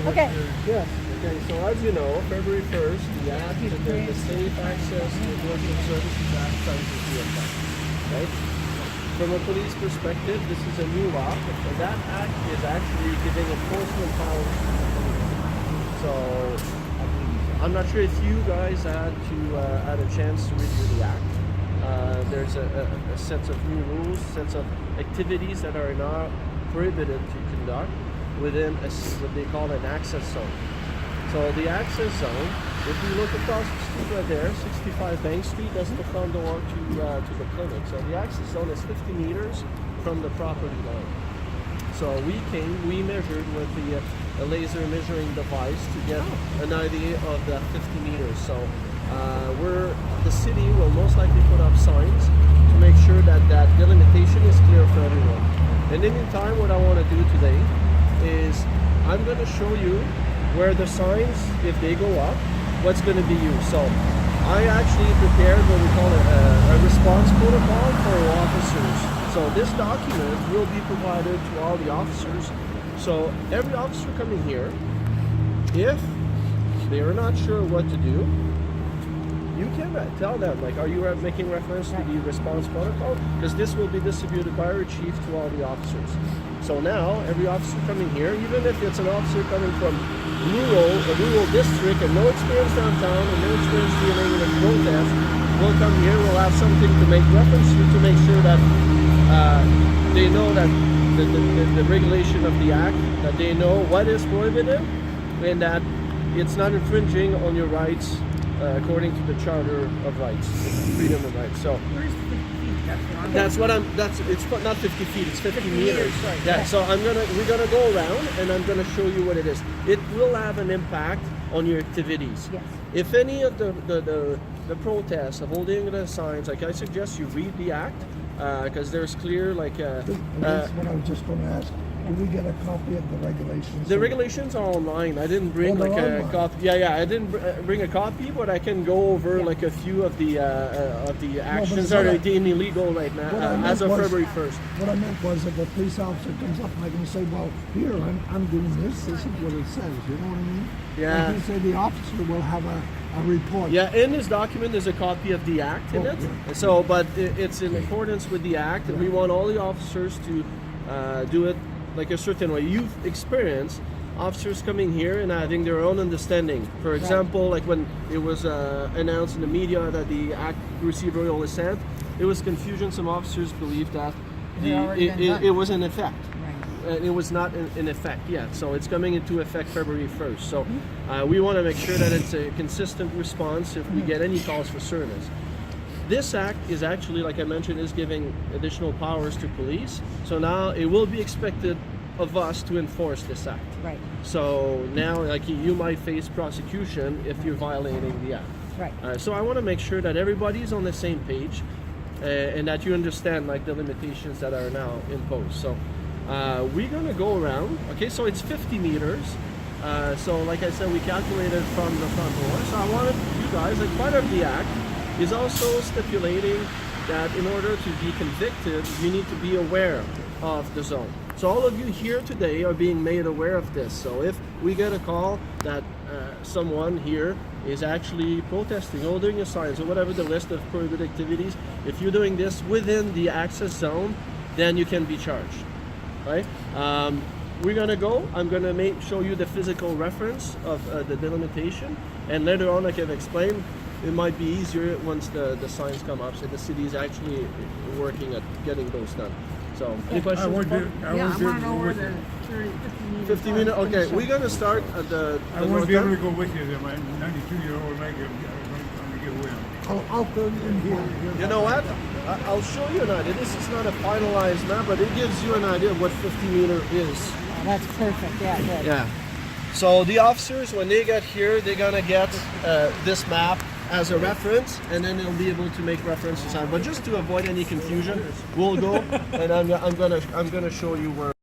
Okay. Yes. Okay, so as you know, February 1st, the Act, the Safe Access to Worship Services Act comes into effect. Right? From a police perspective, this is a new law, and that act is actually giving enforcement powers to the police. So I'm not sure if you guys had a chance to review the act. There's a set of new rules, sets of activities that are now prohibited to conduct within what they call an access zone. So the access zone, if you look across the street right there, 65 Bank Street, that's the front door to the clinic. So the access zone is 50 meters from the property line. So we measured with a laser measuring device to get an idea of that 50 meters. So the city will most likely put up signs to make sure that that delimitation is clear for everyone. And in the meantime, what I want to do today is I'm going to show you where the signs, if they go up, what's going to be used. So I actually prepared what we call a response protocol for officers. So this document will be provided to all the officers. So every officer coming here, if they are not sure what to do, you can tell them, like, are you making reference to the response protocol? Because this will be distributed by our chief to all the officers. So now, every officer coming here, even if it's an officer coming from a rural district and no experience downtown and no experience dealing with protest, will come here, will have something to make reference to make sure that they know that the regulation of the act, that they know what is prohibited, and that it's not infringing on your rights according to the Charter of Rights, Freedom of Rights. So that's what it's not 50 feet, it's 50 meters. Yeah. So we're gonna go around and I'm gonna show you what it is. It will have an impact on your activities. Yes. If any of the protests of holding the signs, like, I suggest you read the act because there's clear That's what I was just going to ask. Did we get a copy of the regulations? The regulations are online. I didn't bring a copy. Yeah. I didn't bring a copy, but I can go over like a few of the actions that are deemed illegal right now as of February 1st. What I meant was, if a police officer comes up and I can say, well, here, I'm doing this. This is what it says. You know what I mean? Yeah. I can say the officer will have a report. Yeah, in this document there's a copy of the act in it. Yeah. So, but it's in accordance with the act, and we want all the officers to do it like a certain way. You've experienced officers coming here and having their own understanding. For example, like when it was announced in the media that the act received royal assent, there was confusion. Some officers believed that it was in effect. It was not in effect yet, so it's coming into effect February 1st. So we want to make sure that it's a consistent response if we get any calls for service. This act is actually, like I mentioned, is giving additional powers to police. So now it will be expected of us to enforce this act. Right. So now, like, you might face prosecution if you're violating the act. Right. So I want to make sure that everybody's on the same page and that you understand, like, the limitations that are now imposed. So we're gonna go around. Okay, so it's 50 meters. So like I said, we calculated from the front door. So I wanted you guys, like, part of the act is also stipulating that in order to be convicted, you need to be aware of the zone. So all of you here today are being made aware of this. So if we get a call that someone here is actually protesting, holding a sign, or whatever the list of prohibited activities, if you're doing this within the access zone, then you can be charged. Right? We're gonna go. I'm gonna show you the physical reference of the delimitation, and later on I can explain. It might be easier once the signs come up. So the city is actually working at getting those done. So, any questions? I want to know where the 50 minutes. Okay, we're gonna start at the. I won't be able to go with you. My 92-year-old leg, I'm going to get away. I'll fill you in here. You know what? I'll show you an idea. This is not a finalized map, but it gives you an idea of what 50 meter is. Oh, that's perfect. Yeah, good. Yeah. So the officers, when they get here, they're gonna get this map as a reference, and then they'll be able to make references on. But just to avoid any confusion, we'll go, and I'm gonna show you where.